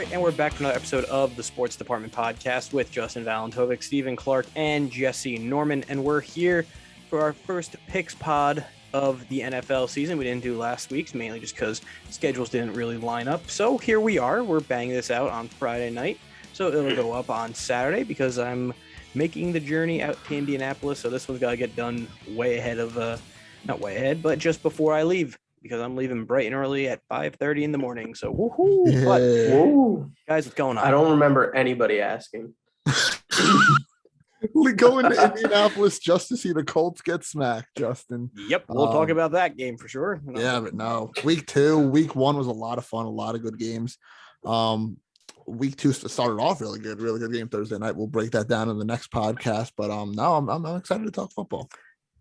right, and we're back for another episode of the Sports Department Podcast with Justin Valentovic, Stephen Clarke, and Jesse Norman. And we're here for our first picks pod of the NFL season. We didn't do last week's, mainly just because schedules didn't really line up. So here we are. We're banging this out on Friday night. So it'll go up on Saturday because I'm making the journey out to Indianapolis. So this one's got to get done way ahead of, not way ahead, but just before I leave, because I'm leaving bright and early at 5:30 in the morning. So woohoo! Yeah. But Woo. guys, what's going on? I don't remember anybody asking. We go into Indianapolis just to see the Colts get smacked, Justin. Yep, we'll talk about that game for sure. Yeah, but no. Week 1 was a lot of fun, a lot of good games. Week 2 started off really good game Thursday night. We'll break that down in the next podcast. But no, I'm excited to talk football.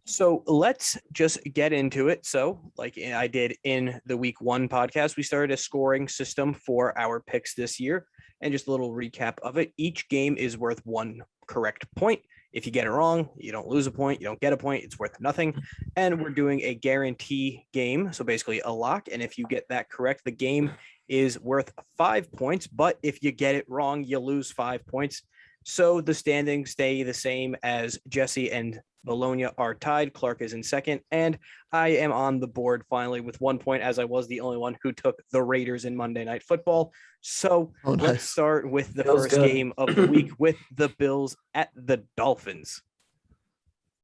So let's just get into it. So like I did in the week 1 podcast, we started a scoring system for our picks this year. And just a little recap of it. Each game is worth 1 correct point. If you get it wrong, you don't lose a point. You don't get a point. It's worth nothing. And we're doing a guarantee game. So basically a lock. And if you get that correct, the game is worth 5 points. But if you get it wrong, you lose 5 points. So the standings stay the same as Jesse and Bologna are tied. Clarke is in second, and I am on the board finally with 1 point, as I was the only one who took the Raiders in Monday Night Football. So Let's start with the first game of the week with the Bills at the Dolphins.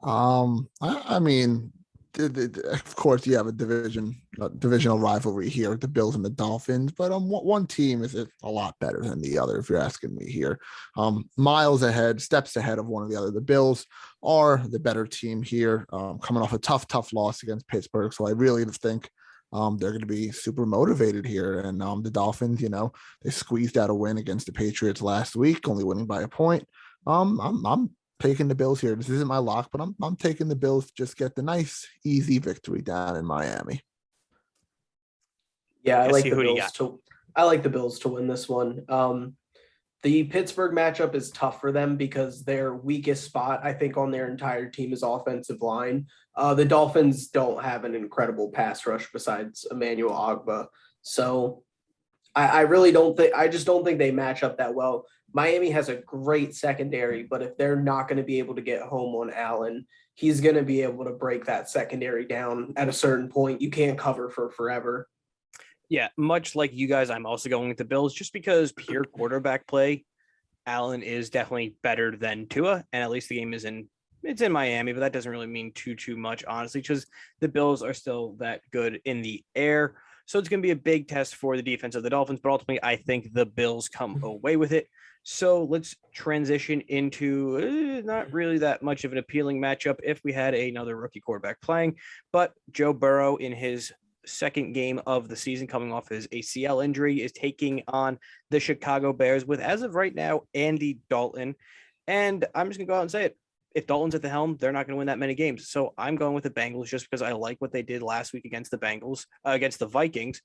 I mean, of course, you have a divisional rivalry here, the Bills and the Dolphins, but one team is a lot better than the other, if you're asking me here. Miles ahead, steps ahead of one or the other. The Bills are the better team here, coming off a tough loss against Pittsburgh. So I really think they're going to be super motivated here. And the Dolphins, they squeezed out a win against the Patriots last week, only winning by a point. I'm taking the Bills here. This isn't my lock, but I'm taking the Bills to just get the nice, easy victory down in Miami. Yeah, I like the Bills to win this one. The Pittsburgh matchup is tough for them because their weakest spot, I think, on their entire team is offensive line. The Dolphins don't have an incredible pass rush besides Emmanuel Ogbah. So I just don't think they match up that well. Miami has a great secondary, but if they're not going to be able to get home on Allen, he's going to be able to break that secondary down at a certain point. You can't cover for forever. Yeah, much like you guys, I'm also going with the Bills just because pure quarterback play, Allen is definitely better than Tua, and at least the game it's in Miami, but that doesn't really mean too much, honestly, because the Bills are still that good in the air. So it's going to be a big test for the defense of the Dolphins, but ultimately I think the Bills come away with it. So let's transition into not really that much of an appealing matchup if we had another rookie quarterback playing, but Joe Burrow in his second game of the season coming off his ACL injury is taking on the Chicago Bears with, as of right now, Andy Dalton. And I'm just going to go out and say it. If Dalton's at the helm, they're not going to win that many games. So I'm going with the Bengals just because I like what they did last week against the Vikings.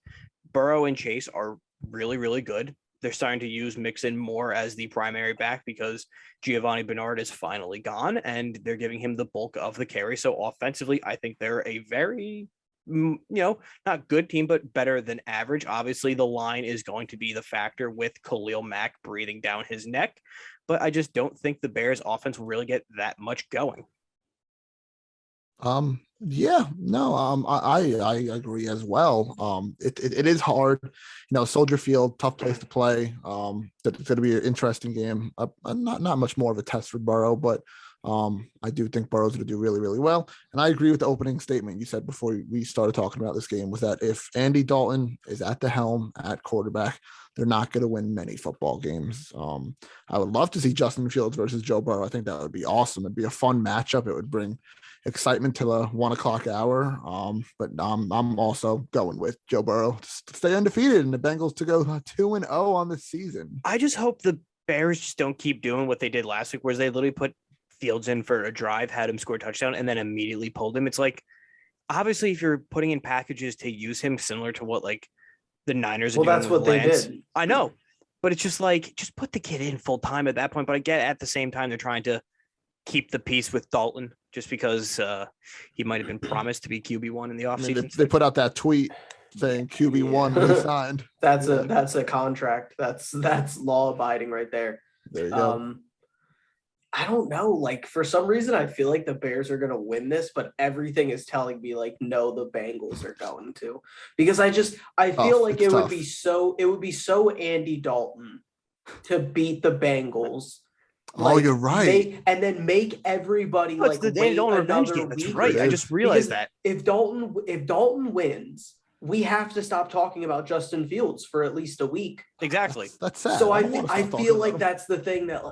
Burrow and Chase are really, really good. They're starting to use Mixon more as the primary back because Giovanni Bernard is finally gone and they're giving him the bulk of the carry. So offensively, I think they're a very, not good team, but better than average. Obviously, the line is going to be the factor with Khalil Mack breathing down his neck, but I just don't think the Bears offense will really get that much going. I agree as well. It is hard, Soldier Field, tough place to play. It's going to be an interesting game. Not much more of a test for Burrow, but I do think Burrow's going to do really, really well. And I agree with the opening statement you said before we started talking about this game, was that if Andy Dalton is at the helm at quarterback, they're not going to win many football games. I would love to see Justin Fields versus Joe Burrow. I think that would be awesome. It'd be a fun matchup. It would bring excitement to the 1 o'clock hour. But I'm also going with Joe Burrow to stay undefeated and the Bengals to go 2-0 on the season. I just hope the Bears just don't keep doing what they did last week, where they literally put Fields in for a drive, had him score a touchdown, and then immediately pulled him. It's like, obviously, if you're putting in packages to use him similar to what like the Niners are doing. Well, that's what Lance, they did. I know, but it's just like, just put the kid in full time at that point. But I get at the same time, they're trying to keep the peace with Dalton just because he might have been promised to be QB1 in the offseason. They put out that tweet saying QB1 Yeah. re-signed. That's a contract. That's law abiding right there. There you go. I don't know. Like for some reason, I feel like the Bears are gonna win this, but everything is telling me like no, the Bengals are going to, because I feel Tough. like It's it would tough. be so Andy Dalton to beat the Bengals. Oh, you're right. Make everybody Oh, it's like the Danny wait Dalton revenge another game. That's week right. or I It just is. realized because that. if Dalton wins, we have to stop talking about Justin Fields for at least a week. Exactly. That's sad. So I don't want to I stop talking feel about like him. that's the thing that,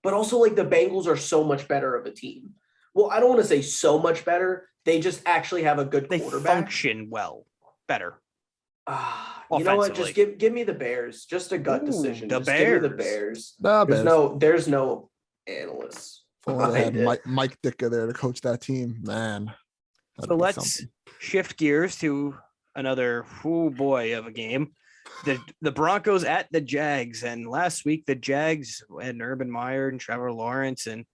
but also like the Bengals are so much better of a team. Well, I don't want to say so much better. They just actually have a good They quarterback. function well, better. You know what? Just Offensively. give me the Bears. Just a gut Ooh, decision. the Just give me the Bears. Bears. Bears. There's no analysts If only they had behind it. Mike Ditka there to coach that team, man. So let's shift gears to another boy of a game. The Broncos at the Jags. And last week the Jags had Urban Meyer and Trevor Lawrence, and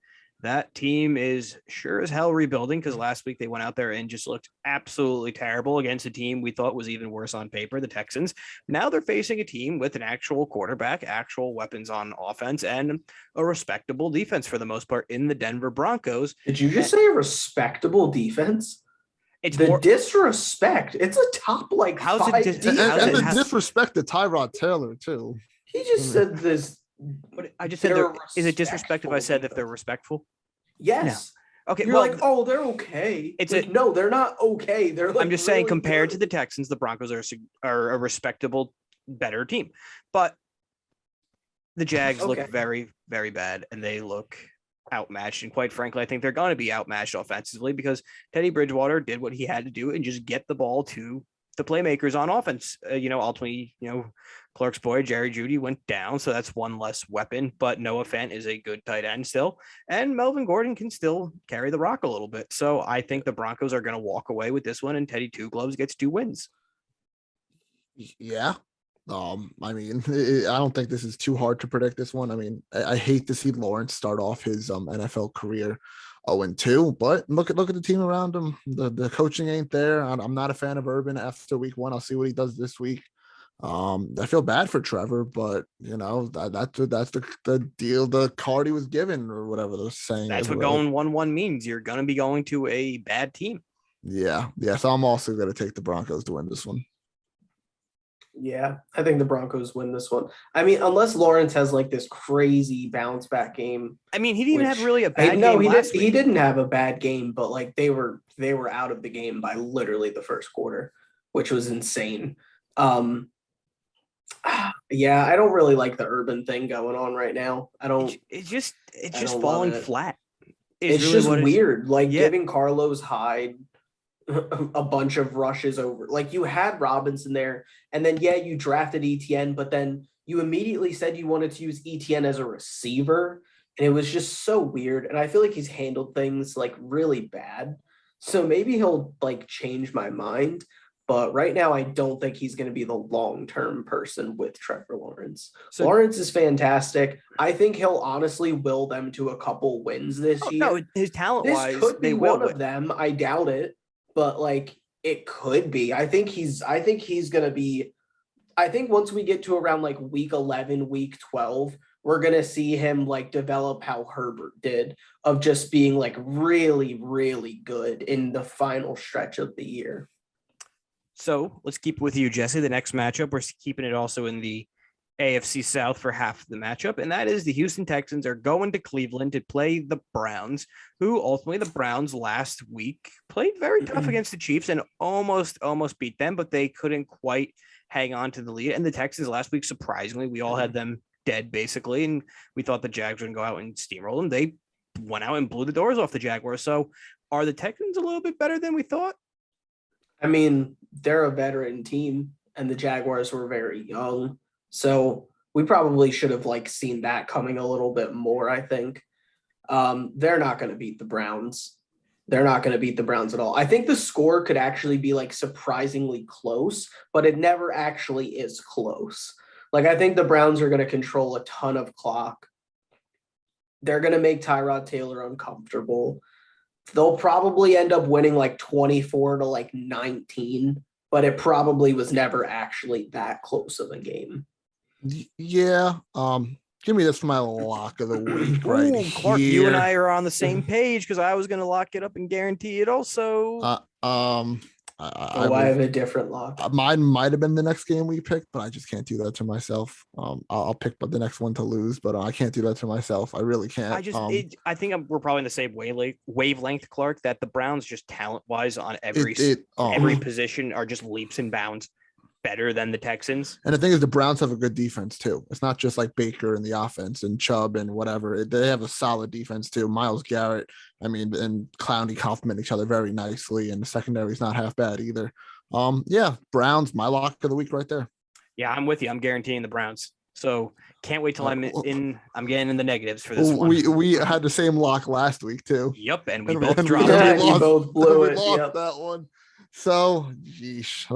that team is sure as hell rebuilding, because last week they went out there and just looked absolutely terrible against a team we thought was even worse on paper, the Texans. Now they're facing a team with an actual quarterback, actual weapons on offense, and a respectable defense for the most part in the Denver Broncos. Did you just say a respectable defense? It's the more disrespect. It's a top like How's it five dis- defense. and the how's- disrespect to Tyrod Taylor too. He just said this. But I just said, is it disrespect if I said if they're respectful? Yes. Okay. You're like, oh, they're okay. It's like, no, they're not okay. They're like, I'm just saying, really compared to good. the Texans, the Broncos are a respectable, better team. But the Jags look very, very bad, and they look outmatched. And quite frankly, I think they're going to be outmatched offensively because Teddy Bridgewater did what he had to do and just get the ball to the playmakers on offense. Ultimately, Clarke's boy, Jerry Jeudy, went down. So that's one less weapon, but Noah Fant is a good tight end still. And Melvin Gordon can still carry the rock a little bit. So I think the Broncos are going to walk away with this one, and Teddy Two Gloves gets 2 wins. Yeah. I mean, I don't think this is too hard to predict this one. I mean, I hate to see Lawrence start off his NFL career 0-2, but look at the team around him. The coaching ain't there. I'm not a fan of Urban after week 1. I'll see what he does this week. I feel bad for Trevor, but that's the deal, the card he was given, or whatever they're saying. That's what going 1-1 means. You're going to be going to a bad team. Yeah. So I'm also going to take the Broncos to win this one. Yeah, I think the Broncos win this one. I mean, unless Lawrence has like this crazy bounce back game. I mean, he didn't have really a bad game last week. He didn't have a bad game, but like they were out of the game by literally the first quarter, which was insane. Yeah, I don't really like the Urban thing going on right now. I don't. It's just falling flat. It's really just weird. Like giving Carlos Hyde a bunch of rushes over. Like you had Robinson there, and then you drafted ETN, but then you immediately said you wanted to use ETN as a receiver, and it was just so weird. And I feel like he's handled things like really bad. So maybe he'll like change my mind. But right now, I don't think he's going to be the long-term person with Trevor Lawrence. So, Lawrence is fantastic. I think he'll honestly will them to a couple wins this year. No, his talent-wise, this could be one of them. I doubt it, but like it could be. I think he's going to be. I think once we get to around like week 11, week 12, we're going to see him like develop how Herbert did, of just being like really, really good in the final stretch of the year. So let's keep with you, Jesse. The next matchup, we're keeping it also in the AFC South for half of the matchup, and that is the Houston Texans are going to Cleveland to play the Browns, who ultimately the Browns last week played very tough against the Chiefs and almost beat them, but they couldn't quite hang on to the lead. And the Texans last week, surprisingly, we all had them dead basically, and we thought the Jags would go out and steamroll them. They went out and blew the doors off the Jaguars. So are the Texans a little bit better than we thought? I mean, they're a veteran team, and the Jaguars were very young. So we probably should have like seen that coming a little bit more, I think. They're not going to beat the Browns. They're not going to beat the Browns at all. I think the score could actually be like surprisingly close, but it never actually is close. Like I think the Browns are going to control a ton of clock. They're going to make Tyrod Taylor uncomfortable. They'll probably end up winning like 24-19, but it probably was never actually that close of a game. Yeah. Give me this for my lock of the week right Ooh, Clarke, you and here. I are on the same page because I was going to lock it up and guarantee it also. I have a different lock. Mine might have been the next game we picked, but I just can't do that to myself. I'll pick the next one to lose, but I can't do that to myself. I really can't. I think we're probably in the same wavelength, Clarke, that the Browns just talent-wise on every position are just leaps and bounds better than the Texans. And the thing is, the Browns have a good defense too. It's not just like Baker and the offense and Chubb and whatever. They have a solid defense too. Myles Garrett, and Clowney compliment each other very nicely, and the secondary is not half bad either. Yeah, Browns, my lock of the week right there. Yeah, I'm with you. I'm guaranteeing the Browns. So can't wait till I'm getting in the negatives for this one. We had the same lock last week too. Yep, and we both dropped it. You both blew it. Lost that one. So, yeesh,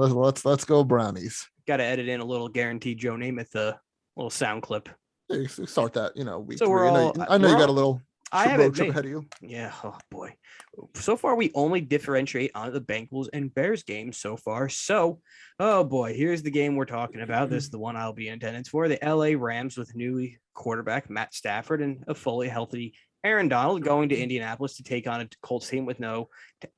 let's go Brownies. Got to edit in a little guaranteed Joe Namath, a little sound clip. Hey, start that, week so three. I know you got a little road trip ahead of you. Yeah, oh boy. So far, we only differentiate on the Bengals and Bears game so far. So, oh boy, here's the game we're talking about. This is the one I'll be in attendance for. The LA Rams with new quarterback Matt Stafford and a fully healthy Aaron Donald going to Indianapolis to take on a Colts team with no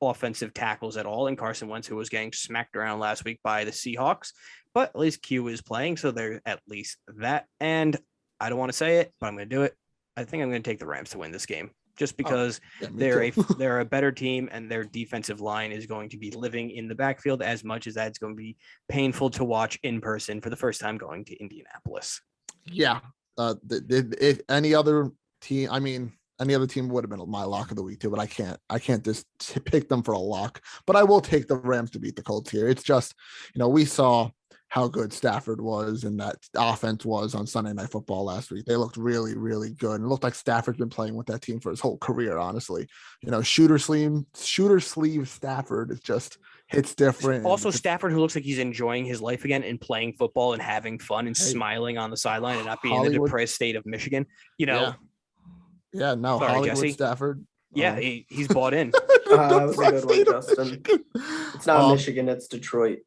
offensive tackles at all, and Carson Wentz, who was getting smacked around last week by the Seahawks. But at least Q is playing, so there's at least that. And I don't want to say it, but I'm going to do it. I think I'm going to take the Rams to win this game, just because they're a better team, and their defensive line is going to be living in the backfield as much as that's going to be painful to watch in person for the first time going to Indianapolis. Yeah. If any other team, any other team would have been my lock of the week too, but I can't just pick them for a lock, but I will take the Rams to beat the Colts here. It's just, we saw how good Stafford was and that offense was on Sunday Night Football last week. They looked really, really good. And it looked like Stafford's been playing with that team for his whole career, honestly. Shooter sleeve Stafford is just hits different. Also, Stafford, who looks like he's enjoying his life again and playing football and having fun and smiling on the sideline and not being in the depressed state of Michigan, Yeah, no, sorry, Hollywood Jesse. Stafford. Yeah, he's bought in. That was a good one, Justin. It's not Michigan, it's Detroit.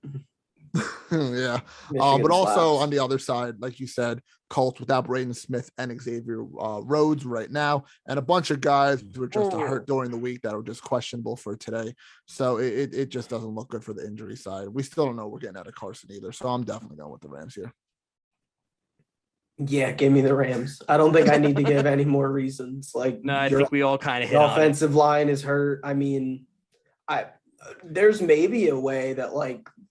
Yeah. Michigan but also slaps. on the other side, like you said, Colts without Braden Smith and Xavier Rhodes right now, and a bunch of guys who were just hurt during the week that were just questionable for today. So it just doesn't look good for the injury side. We still don't know we're getting out of Carson either. So I'm definitely going with the Rams here. Yeah, give me the Rams. I don't think I need to give any more reasons. No, I think we all kind of hit the on it. offensive line is hurt. There's maybe a way that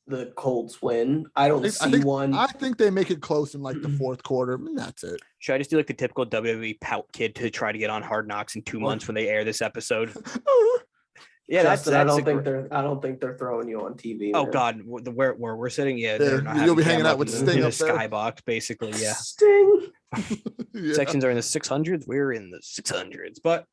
the Colts win. I think one. I think they make it close in the fourth quarter, and that's it. Should I just do the typical WWE pout kid to try to get on Hard Knocks in 2 months when they air this episode? Yeah, Justin, I don't think they're throwing you on TV. Oh God, where we're sitting, you'll be hanging out with Sting in the up there. skybox, basically. Yeah, Sting. Yeah. Sections are in the 600s. We're in the 600s, but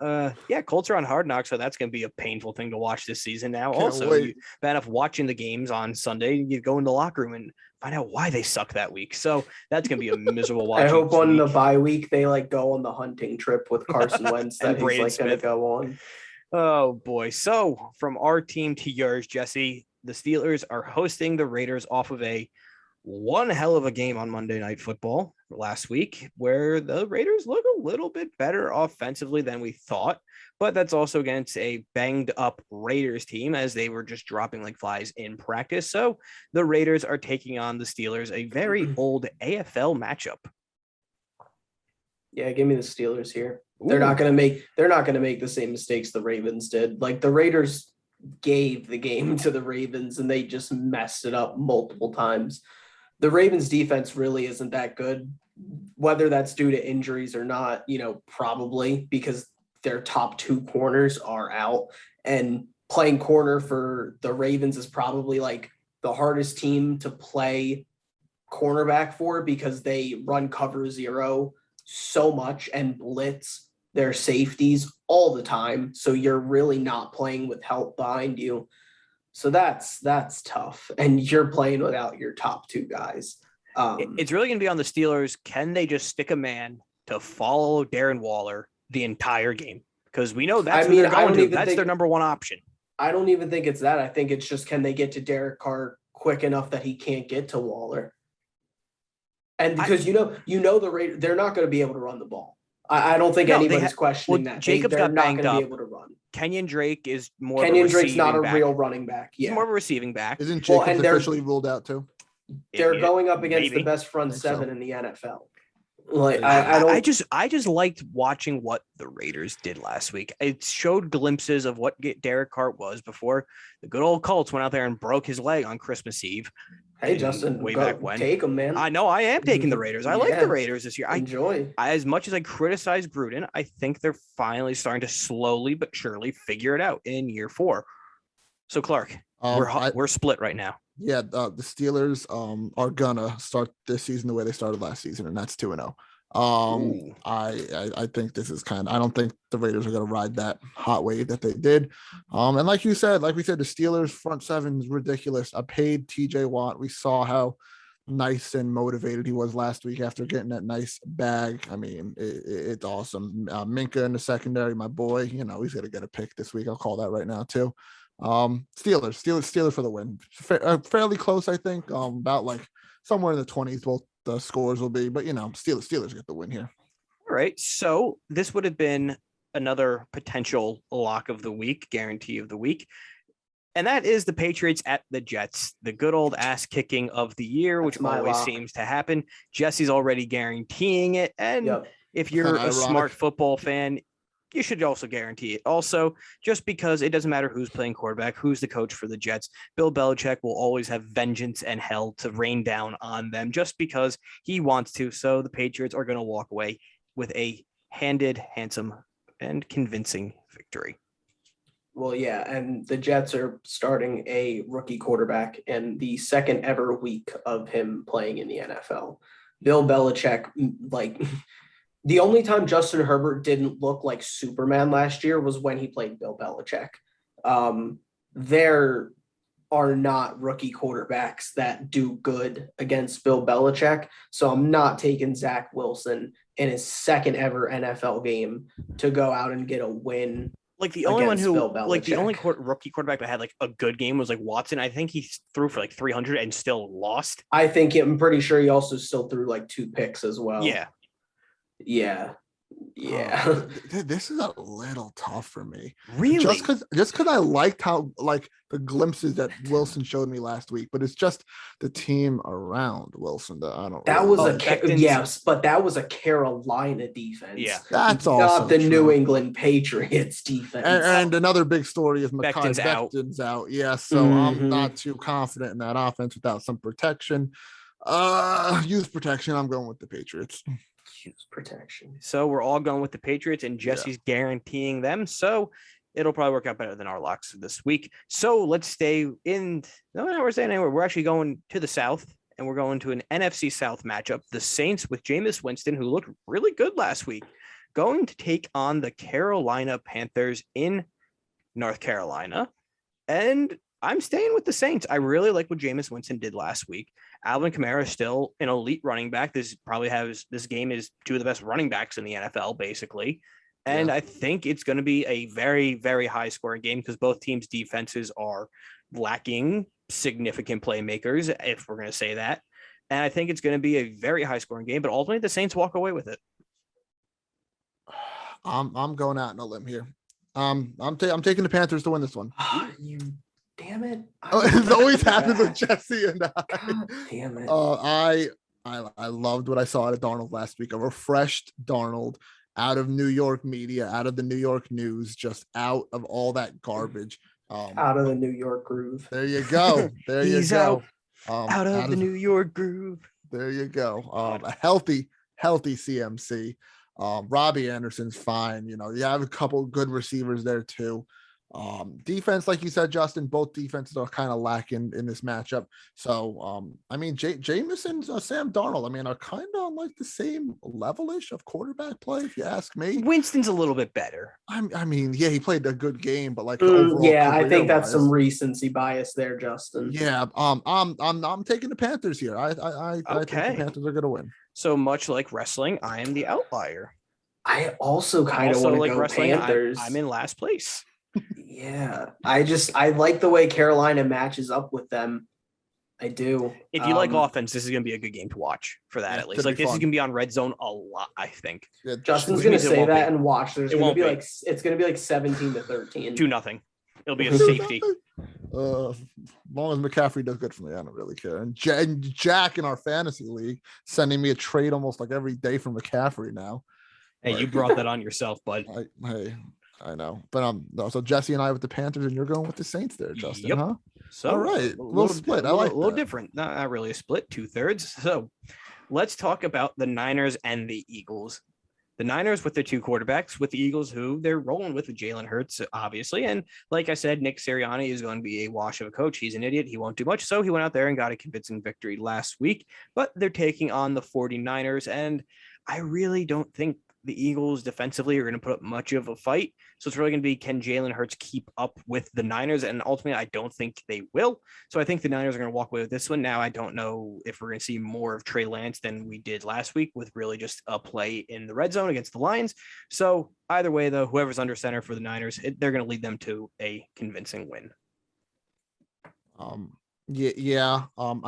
Colts are on Hard Knocks, so that's going to be a painful thing to watch this season. Now, you bad enough watching the games on Sunday, you go in the locker room and find out why they suck that week. So that's going to be a miserable watch. I hope on the bye week they go on the hunting trip with Carson Wentz that he's going to go on. Oh boy. So from our team to yours, Jesse, the Steelers are hosting the Raiders off of one hell of a game on Monday Night Football last week, where the Raiders look a little bit better offensively than we thought, but that's also against a banged up Raiders team as they were just dropping like flies in practice. So the Raiders are taking on the Steelers, a very old AFL matchup. Yeah, give me the Steelers here. They're not going to make the same mistakes the Ravens did. The Raiders gave the game to the Ravens and they just messed it up multiple times. The Ravens defense really isn't that good, whether that's due to injuries or not, probably because their top two corners are out, and playing corner for the Ravens is probably the hardest team to play cornerback for because they run cover zero so much and blitz their safeties all the time. So you're really not playing with help behind you. So that's tough. And you're playing without your top two guys. It's really going to be on the Steelers. Can they just stick a man to follow Darren Waller the entire game? Because we know that's they're going to. That's their number one option. I don't even think it's that. I think it's just, can they get to Derek Carr quick enough that he can't get to Waller. And because the Raiders, they're not going to be able to run the ball. I don't think anybody's questioning that. Jacobs they're got not banged going to up. be able to run. Kenyon Drake is more. Kenyon of a Drake's not a back. real running back. He's Yeah, more of a receiving back. Isn't Jacobs officially ruled out too? They're going up against the best front seven in the NFL. Like I just liked watching what the Raiders did last week. It showed glimpses of what Derek Carr was before the good old Colts went out there and broke his leg on Christmas Eve. Hey, Justin, back when. Take them, man. I know I am taking the Raiders. I like the Raiders this year. Enjoy. As much as I criticize Gruden, I think they're finally starting to slowly but surely figure it out in year 4. So Clarke, we're split right now. Yeah, the Steelers are gonna start this season the way they started last season, and that's 2-0. I think this is I don't think the Raiders are gonna ride that hot wave that they did. And like we said, the Steelers front seven is ridiculous. I paid TJ Watt. We saw how nice and motivated he was last week after getting that nice bag. I mean, it's awesome. Minka in the secondary, my boy. He's gonna get a pick this week. I'll call that right now too. Steelers for the win. Fairly close, I think. About like somewhere in the 20s, both the scores will be. But Steelers get the win here. All right. So this would have been another potential lock of the week, guarantee of the week, and that is the Patriots at the Jets. The good old ass kicking of the year, which always seems to happen. Jesse's already guaranteeing it, and if you're a smart football fan, you should also guarantee it. Also, just because it doesn't matter who's playing quarterback, who's the coach for the Jets, Bill Belichick will always have vengeance and hell to rain down on them just because he wants to. So the Patriots are going to walk away with a handsome, and convincing victory. Well, yeah, and the Jets are starting a rookie quarterback in the second ever week of him playing in the NFL. Bill Belichick, the only time Justin Herbert didn't look like Superman last year was when he played Bill Belichick. There are not rookie quarterbacks that do good against Bill Belichick. So I'm not taking Zach Wilson in his second ever NFL game to go out and get a win. The only one who, the only rookie quarterback that had a good game was Watson. I think he threw for 300 and still lost. I'm pretty sure he also still threw 2 picks as well. Yeah. This is a little tough for me. Really? Just because I liked how the glimpses that Wilson showed me last week, but it's just the team around Wilson that I don't. That was but that was a Carolina defense. Yeah, that's also not the New England Patriots defense. And another big story is Mekhi Becton's out. Yeah, so I'm not too confident in that offense without some protection. Youth protection. I'm going with the Patriots. Protection. So we're all going with the Patriots, and Jesse's guaranteeing them. So it'll probably work out better than our locks this week. So let's stay in. No, we're staying anywhere. We're actually going to the South, and we're going to an NFC South matchup. The Saints with Jameis Winston, who looked really good last week, going to take on the Carolina Panthers in North Carolina. And I'm staying with the Saints. I really like what Jameis Winston did last week. Alvin Kamara is still an elite running back. This game is 2 of the best running backs in the NFL, basically. And I think it's going to be a very, very high scoring game because both teams' defenses are lacking significant playmakers, if we're going to say that. And I think it's going to be a very high scoring game, but ultimately the Saints walk away with it. I'm going out on a limb here. I'm taking the Panthers to win this one. Damn it. It always happens with Jesse and I. God damn it. I loved what I saw out of Darnold last week. A refreshed Darnold out of New York media, out of the New York news, just out of all that garbage. Out of the New York groove. There you go. There you go. Out of the New York groove. There you go. A healthy CMC. Robbie Anderson's fine. You have a couple good receivers there too. Defense, like you said, Justin, both defenses are kind of lacking in this matchup. So, Jameis and Sam Darnold, are kind of on the same level-ish of quarterback play, if you ask me. Winston's a little bit better. He played a good game, but overall, I think that's some recency bias there, Justin. Yeah, I'm taking the Panthers here. I think the Panthers are going to win. So much like wrestling, I am the outlier. I also kind of want to go wrestling, Panthers. I'm in last place. Yeah, I like the way Carolina matches up with them. I do. If you like offense, this is going to be a good game to watch for that, Yeah, at least. should Like, be this is fun. going to be on Red Zone a lot, I think. Yeah, Justin's Which gonna means it say won't that be. and watch. There's It gonna won't be be. like it's gonna be like 17-13. 2-0. It'll be a safety. As long as McCaffrey does good for me, I don't really care. And Jack in our fantasy league sending me a trade almost like every day for McCaffrey now. Hey, you brought that on yourself, bud. I know, but so Jesse and I with the Panthers, and you're going with the Saints there, Justin, Yep. huh? So All right, we'll split. I like a little that. different. Not really a split, 2/3. So let's talk about the Niners and the Eagles. The Niners with their two quarterbacks, with the Eagles, who they're rolling with Jalen Hurts, obviously. And like I said, Nick Sirianni is going to be a wash of a coach. He's an idiot. He won't do much. So he went out there and got a convincing victory last week. But they're taking on the 49ers. And I really don't think the Eagles defensively are going to put up much of a fight. So it's really going to be, can Jalen Hurts keep up with the Niners? And ultimately, I don't think they will. So I think the Niners are going to walk away with this one. Now, I don't know if we're going to see more of Trey Lance than we did last week with really just a play in the red zone against the Lions. So either way, though, whoever's under center for the Niners, they're going to lead them to a convincing win. I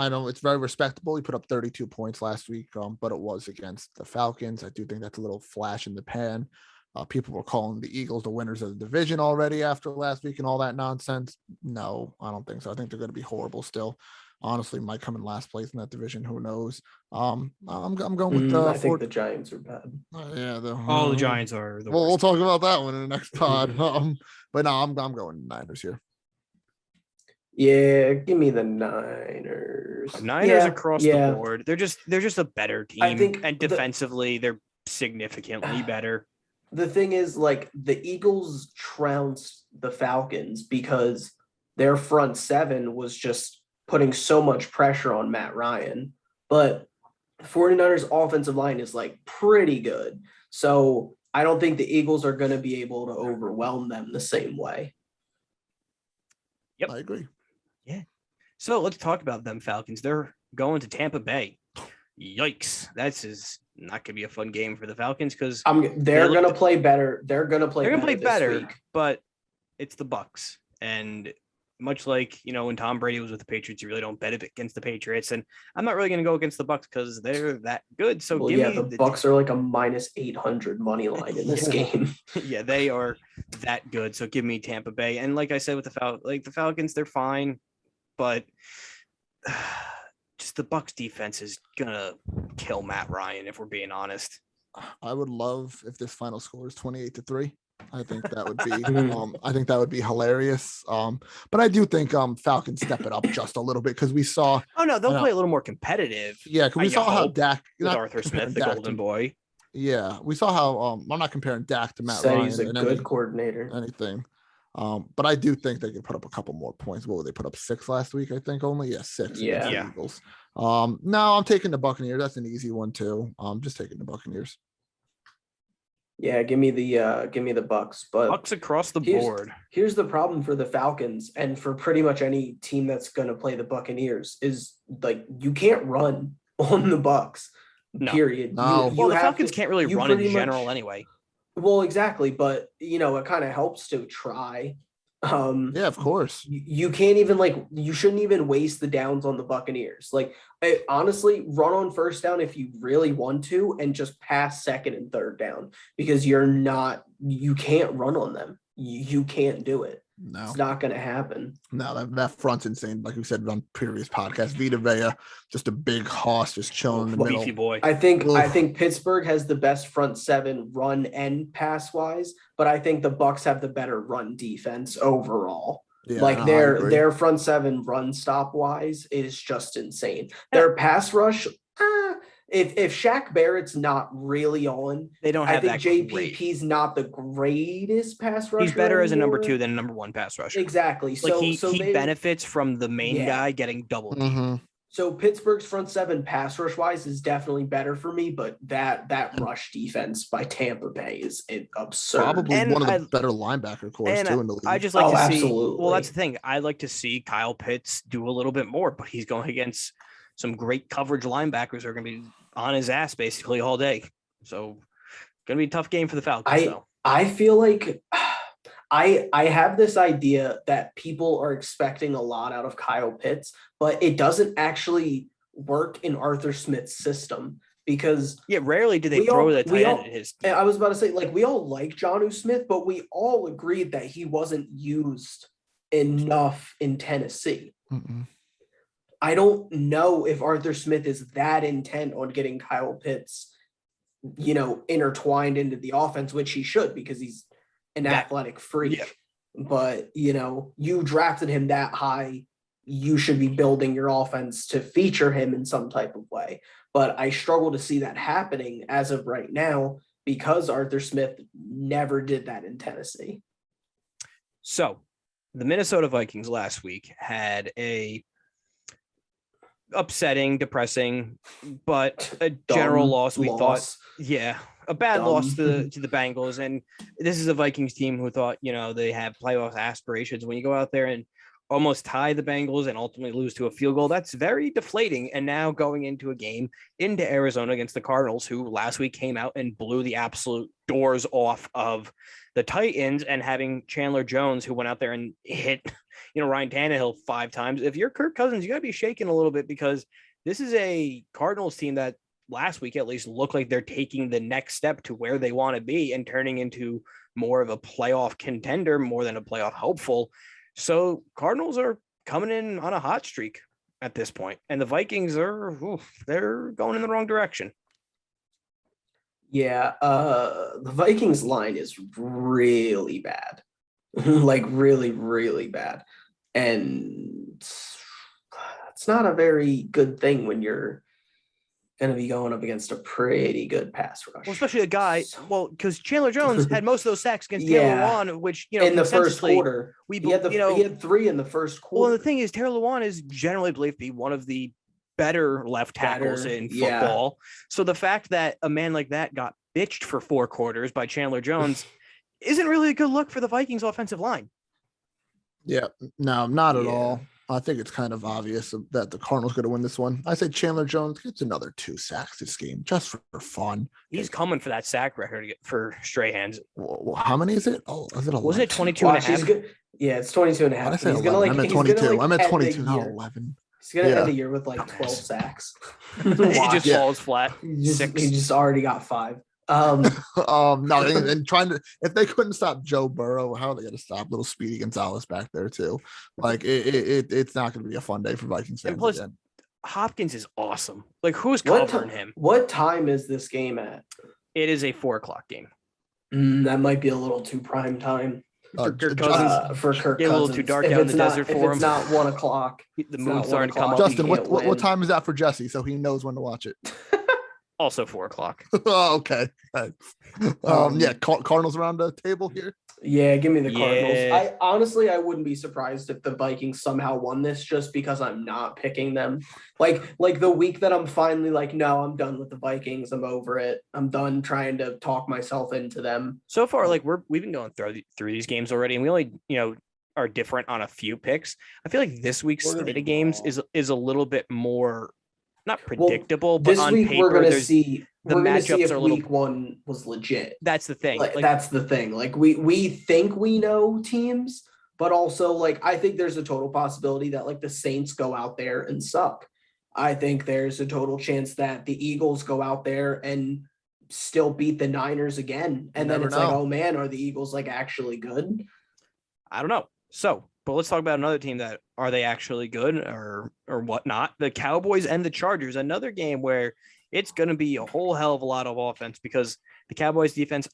know it's very respectable. He put up 32 points last week, but it was against the Falcons. I do think that's a little flash in the pan. People were calling the Eagles the winners of the division already after last week and all that nonsense. No, I don't think so. I think they're going to be horrible still. Honestly, might come in last place in that division. Who knows? I'm going with I think the Giants are bad. The Giants are the we'll worst. talk about that one in the next pod. But no, I'm going Niners here. Yeah, give me the Niners. Niners across the board. They're just a better team. I think and defensively, they're significantly better. The thing is, like, the Eagles trounced the Falcons because their front seven was just putting so much pressure on Matt Ryan. But 49ers offensive line is like pretty good. So I don't think the Eagles are going to be able to overwhelm them the same way. Yep. I agree. Yeah. So let's talk about them Falcons. They're going to Tampa Bay. Yikes. That's not going to be a fun game for the Falcons because they're going to play better. They're going to play better, but it's the Bucs. And much like, when Tom Brady was with the Patriots, you really don't bet against the Patriots. And I'm not really going to go against the Bucs because they're that good. So the Bucs are like a -800 money line in this game. Yeah, they are that good. So give me Tampa Bay. And like I said, with the Falcons, they're fine, but just the Bucs defense is gonna kill Matt Ryan, if we're being honest. I would love if this final score is 28-3. I think that would be hilarious. But I do think Falcons step it up just a little bit because we saw. Oh no, they'll play a little more competitive. Yeah, because we saw how Dak with Arthur Smith, the golden boy. Yeah, we saw how I'm not comparing Dak to Matt Ryan. He's a good coordinator. Anything. But I do think they can put up a couple more points. What would they put up 6 last week? I think only 6. Yeah. Eagles. No, I'm taking the Buccaneers. That's an easy one too. Just taking the Buccaneers. Yeah, give me the Bucs. But Bucs across the board. Here's the problem for the Falcons and for pretty much any team that's going to play the Buccaneers is like you can't run on the Bucs. No. Period. No. The Falcons can't really run in general anyway. Well, exactly, but it kind of helps to try. Yeah, of course. You can't even you shouldn't even waste the downs on the Buccaneers. Honestly, run on first down if you really want to, and just pass second and third down because you can't run on them. You can't do it. No, it's not going to happen. No, that front's insane. Like we said on previous podcasts, Vita Vea, just a big hoss just chilling in the middle. Beefy boy. I think Pittsburgh has the best front seven run and pass wise, but I think the Bucs have the better run defense overall. Yeah, their front seven run stop wise is just insane. Their pass rush, if Shaq Barrett's not really on, they don't have I think JPP's not the greatest pass rusher. He's better as a number 2 than a number 1 pass rusher. Exactly. So he benefits from the main guy getting double teamed. Mm-hmm. So Pittsburgh's front seven pass rush wise is definitely better for me, but that rush defense by Tampa Bay is absurd. Probably one of the better linebacker cores too in the league. I just like to see. Absolutely. Well, that's the thing. I like to see Kyle Pitts do a little bit more, but he's going against some great coverage linebackers who are going to be on his ass basically all day. So, going to be a tough game for the Falcons. I feel like I have this idea that people are expecting a lot out of Kyle Pitts, but it doesn't actually work in Arthur Smith's system because Yeah, rarely do they throw the tight end at his team. I was about to say, like, we all like Jonnu Smith, but we all agreed that he wasn't used enough in Tennessee. Mm-mm. I don't know if Arthur Smith is that intent on getting Kyle Pitts, intertwined into the offense, which he should because he's an athletic freak. Yeah. But, you drafted him that high. You should be building your offense to feature him in some type of way. But I struggle to see that happening as of right now because Arthur Smith never did that in Tennessee. So the Minnesota Vikings last week had a upsetting, depressing, but a general loss. We thought, a bad loss to the Bengals. And this is a Vikings team who thought, they have playoff aspirations. When you go out there and almost tie the Bengals and ultimately lose to a field goal, that's very deflating. And now going into a game into Arizona against the Cardinals, who last week came out and blew the absolute doors off of the Titans, and having Chandler Jones, who went out there and hit, Ryan Tannehill 5 times. If you're Kirk Cousins, you got to be shaking a little bit because this is a Cardinals team that last week at least looked like they're taking the next step to where they want to be and turning into more of a playoff contender more than a playoff hopeful. So Cardinals are coming in on a hot streak at this point, and the Vikings they're going in the wrong direction. Yeah, the Vikings line is really bad, like really, really bad. And it's not a very good thing when you're going to be going up against a pretty good pass rush. Well, especially a guy, because Chandler Jones had most of those sacks against Taylor Lewan, which, in the first quarter, he had 3 in the first quarter. Well, the thing is, Taylor Lewan is generally believed to be one of the better left tackles in football. Yeah. So the fact that a man like that got bitched for 4 quarters by Chandler Jones isn't really a good look for the Vikings offensive line. Yeah, no, not at all. I think it's kind of obvious that the Cardinals going to win this one. I say Chandler Jones gets another 2 sacks this game just for fun. He's coming for that sack record for Strahan's. Well, how many is it? Oh, is it 11? Wasn't it 22 and a half? Yeah, it's 22 and a half. I say 11. I meant 22. I meant 22, not 11. He's going to end the year with like 12 sacks. He just falls flat. He just already got 5. No, and trying to, if they couldn't stop Joe Burrow, how are they going to stop little Speedy Gonzalez back there too? Like it's not going to be a fun day for Vikings fans. And plus, again, Hopkins is awesome. Like, who's covering him? What time is this game at? It is a 4:00 game. That might be a little too prime time. For Kirk Cousins, get a little too dark out in the desert for him. If it's not 1 o'clock, the moon's starting to come up. Justin, what time is that for Jesse so he knows when to watch it? Also 4:00. Oh, okay. Cardinals around the table here. Yeah, give me the Cardinals. I wouldn't be surprised if the Vikings somehow won this just because I'm not picking them. Like the week that I'm finally like, no, I'm done with the Vikings. I'm over it. I'm done trying to talk myself into them. So far, like we've been going through these games already, and we only are different on a few picks. I feel like this week's slate of games is a little bit more. Not predictable, but on paper, we're going to see the matchups are a little. Week 1 was legit. That's the thing. That's the thing. Like we think we know teams, but also like I think there's a total possibility that like the Saints go out there and suck. I think there's a total chance that the Eagles go out there and still beat the Niners again, and then it's like, oh man, are the Eagles like actually good? I don't know. So. But let's talk about another team that are they actually good or whatnot? The Cowboys and the Chargers, another game where it's going to be a whole hell of a lot of offense because the Cowboys defense,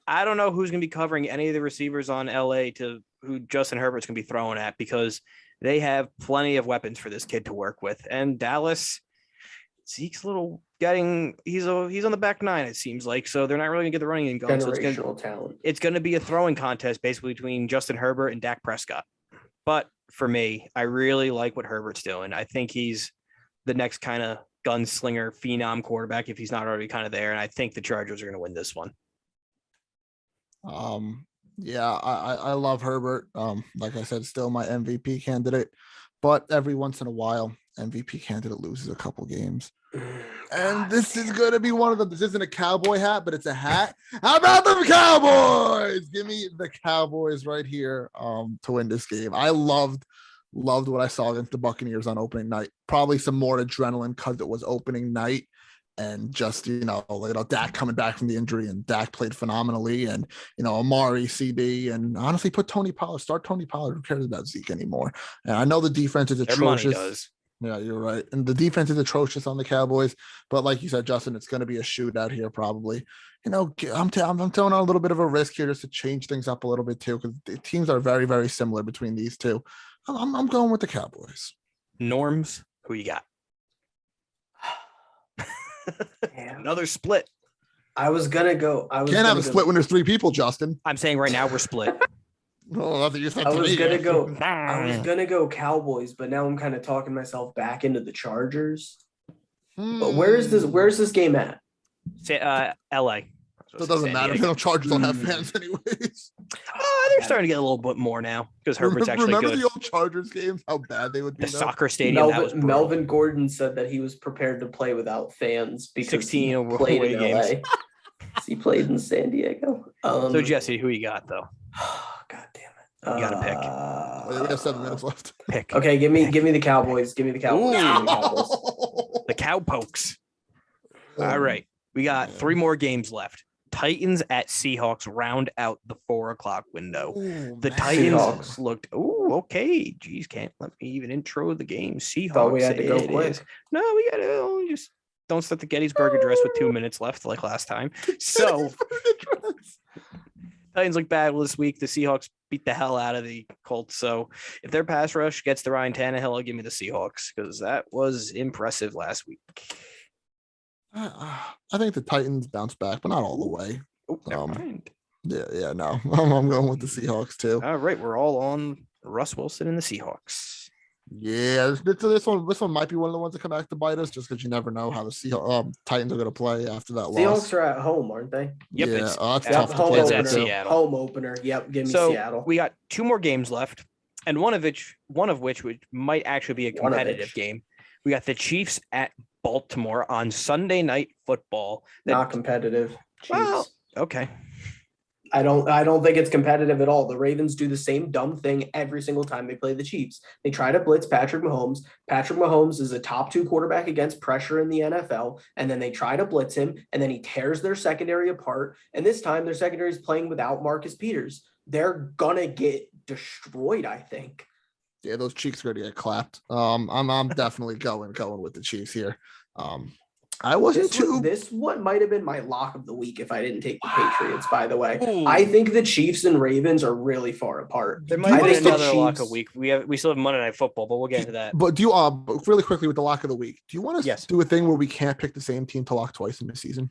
I don't know who's going to be covering any of the receivers on LA to who Justin Herbert's going to be throwing at because they have plenty of weapons for this kid to work with. And Dallas, Zeke's he's on the back 9, it seems like. So they're not really going to get the running game going. Generational talent. It's going to be a throwing contest basically between Justin Herbert and Dak Prescott. But for me, I really like what Herbert's doing. I think he's the next kind of gunslinger, phenom quarterback if he's not already kind of there. And I think the Chargers are going to win this one. I love Herbert. Like I said, still my MVP candidate. but every once in a while, MVP candidate loses a couple games. And this is going to be one of them. This isn't a cowboy hat, but it's a hat. How about the Cowboys? Give me the Cowboys right here to win this game. I loved what I saw against the Buccaneers on opening night. Probably some more adrenaline because it was opening night. And just, Dak coming back from the injury, and Dak played phenomenally. And, Amari, CD, and honestly start Tony Pollard. Who cares about Zeke anymore? And I know the defense is atrocious. Their money does. Yeah, you're right. And the defense is atrocious on the Cowboys. But like you said, Justin, it's going to be a shootout here probably. I'm throwing out a little bit of a risk here just to change things up a little bit too, because the teams are very, very similar between these two. I'm going with the Cowboys. Norms, who you got? Another split. I was gonna go. Can't have a split when there's three people, Justin. I'm saying right now we're split. No, that's what you said I to was me. gonna go. I was gonna go Cowboys, but now I'm kind of talking myself back into the Chargers. But where's this game at? LA. So it doesn't matter. The Chargers don't have fans anyways. They're starting to get a little bit more now because Herbert's actually Remember good. the old Chargers games? How bad they would be. The soccer stadium. Melvin Gordon said that he was prepared to play without fans because 16 he played away in games. LA. He played in San Diego. So Jesse, who you got though? God damn it! You got to pick. We have 7 minutes left. Pick. Okay, give me the Cowboys. Give me the Cowboys. Give me the Cowboys. The Cowpokes. All right, we got 3 more games left. Titans at Seahawks round out the 4:00 window. The Titans Seahawks. looked. Okay. Geez, can't let me even intro the game. Seahawks. Thought we had to go it quick. is. No, we got to just don't start the Gettysburg Address with 2 minutes left like last time. So Titans look bad this week. The Seahawks beat the hell out of the Colts. So if their pass rush gets to Ryan Tannehill, I'll give me the Seahawks because that was impressive last week. I think the Titans bounce back, but not all the way. Oh, never mind. Yeah, no. I'm going with the Seahawks too. All right, we're all on Russ Wilson and the Seahawks. Yeah, this one might be one of the ones that come back to bite us, just because you never know how the Titans are going to play after that loss. Seahawks are at home, aren't they? Yep, yeah, it's that's at tough to home play opener. at there, too. Seattle. Home opener. Yep, give me So Seattle. we got 2 more games left, and one of which might actually be a competitive game. We got the Chiefs at Baltimore on Sunday Night Football. Not competitive. Well, Chiefs. okay. I don't think it's competitive at all. The Ravens do the same dumb thing every single time they play the Chiefs. They try to blitz Patrick Mahomes. Patrick Mahomes is a top 2 quarterback against pressure in the NFL, and then they try to blitz him, and then he tears their secondary apart. And this time their secondary is playing without Marcus Peters. They're gonna get destroyed, I think. Yeah, those Chiefs are going to get clapped. I'm definitely going with the Chiefs here. I wasn't This one might have been my lock of the week if I didn't take the Patriots, by the way. Ooh. I think the Chiefs and Ravens are really far apart. There might be think the another lock Chiefs- of week. We still have Monday Night Football, but we'll get into that. But do you really quickly with the lock of the week? Do you want to do a thing where we can't pick the same team to lock twice in the season?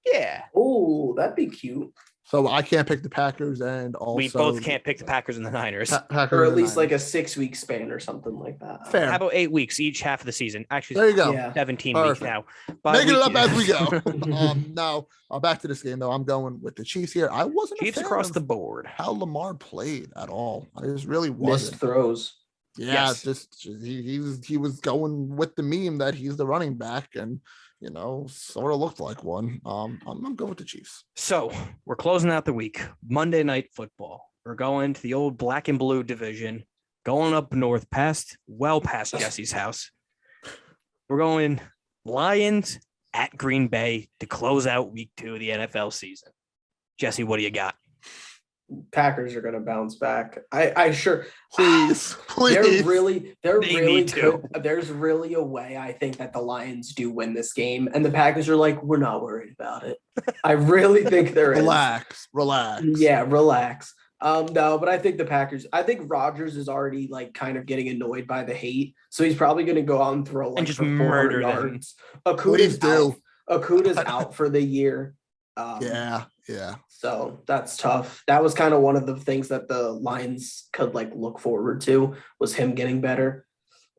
Yeah. Oh, that'd be cute. So I can't pick the Packers, and also We both can't pick the Packers and the Niners. Packers Or at and least like Niners. a 6-week span or something like that. Fair. How about 8 weeks each half of the season? Actually, There you go. Yeah. 17 weeks Perfect. now. Making it up as we go. Now, back to this game though. I'm going with the Chiefs here. I wasn't Chiefs a fan across of the board. how Lamar played at all. I just really Missed wasn't. throws. Yeah, Yes. just he was going with the meme that he's the running back, and sort of looked like one. I'm going with the Chiefs. So we're closing out the week. Monday Night Football. We're going to the old black and blue division, going up north past Jesse's house. We're going Lions at Green Bay to close out week 2 of the NFL season. Jesse, what do you got? Packers are going to bounce back. I sure. Please. They're really need to. good. There's really a way I think that the Lions do win this game, and the Packers are like, we're not worried about it. I really think there is. Relax. Yeah, relax. No, but I think the Packers. I think Rodgers is already like kind of getting annoyed by the hate, so he's probably going to go out and throw like And just for 400 murder them. yards. Please do. Akuda's out for the year. Yeah. So that's tough. That was kind of one of the things that the Lions could like look forward to was him getting better.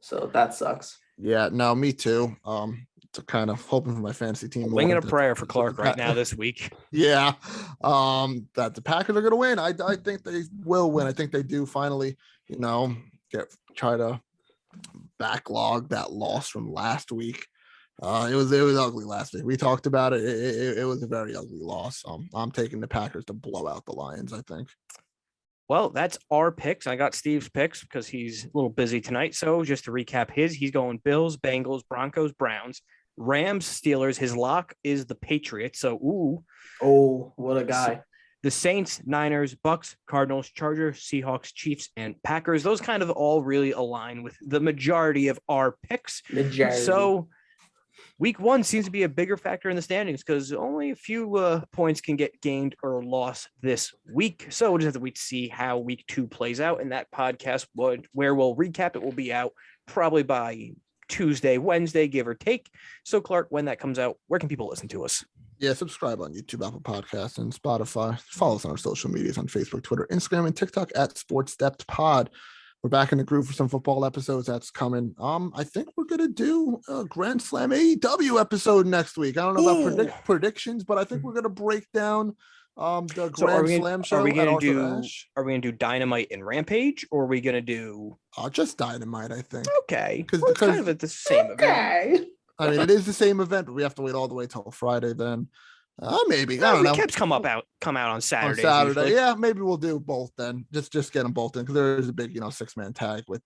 So that sucks. Yeah, no, me too. To kind of hoping for my fantasy team. Winging more a prayer for Clarke right now this week. Yeah. That the Packers are going to win. I think they will win. I think they do finally, try to backlog that loss from last week. It was ugly last week. We talked about it. It was a very ugly loss. I'm taking the Packers to blow out the Lions, I think. Well, that's our picks. I got Steve's picks because he's a little busy tonight. So just to recap he's going Bills, Bengals, Broncos, Browns, Rams, Steelers. His lock is the Patriots. So, Oh, what a guy. The Saints, Niners, Bucks, Cardinals, Chargers, Seahawks, Chiefs, and Packers. Those kind of all really align with the majority of our picks. So week 1 seems to be a bigger factor in the standings because only a few points can get gained or lost this week. So we'll just have to wait to see how week 2 plays out. And that podcast where we'll recap it will be out probably by Tuesday, Wednesday, give or take. So Clarke, when that comes out, where can people listen to us? Yeah, subscribe on YouTube, Apple Podcasts, and Spotify. Follow us on our social medias on Facebook, Twitter, Instagram, and TikTok at Sports Depth Pod. We're back in the groove for some football episodes that's coming. I think we're gonna do a Grand Slam AEW episode next week. I don't know about predictions, but I think we're gonna break down the Grand Slam show. Are we gonna do Dynamite and Rampage, or are we gonna do just Dynamite? I think. Okay, because it's kind of at the same event. I mean, it is the same event, but we have to wait all the way till Friday then. Maybe. I don't know. Recaps come out on Saturday. Usually. Yeah, maybe we'll do both then. Just get them both in because there is a big, 6-man tag with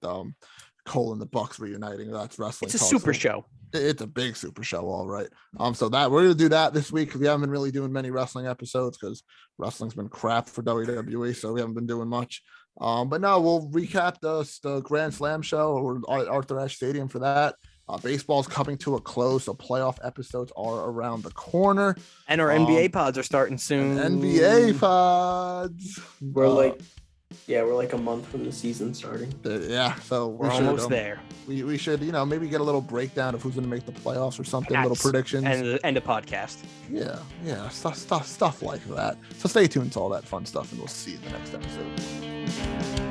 Cole and the Bucks reuniting. That's wrestling. It's a super show. It's a big super show, all right. So that we're gonna do that this week. We haven't been really doing many wrestling episodes because wrestling's been crap for WWE, so we haven't been doing much. But no, we'll recap the Grand Slam show or Arthur Ashe Stadium for that. Baseball's coming to a close, so playoff episodes are around the corner. And our NBA pods are starting soon. NBA pods. We're like a month from the season starting. So we're almost there. We should, maybe get a little breakdown of who's going to make the playoffs or something, little predictions. And a podcast. Yeah, stuff like that. So stay tuned to all that fun stuff, and we'll see you in the next episode.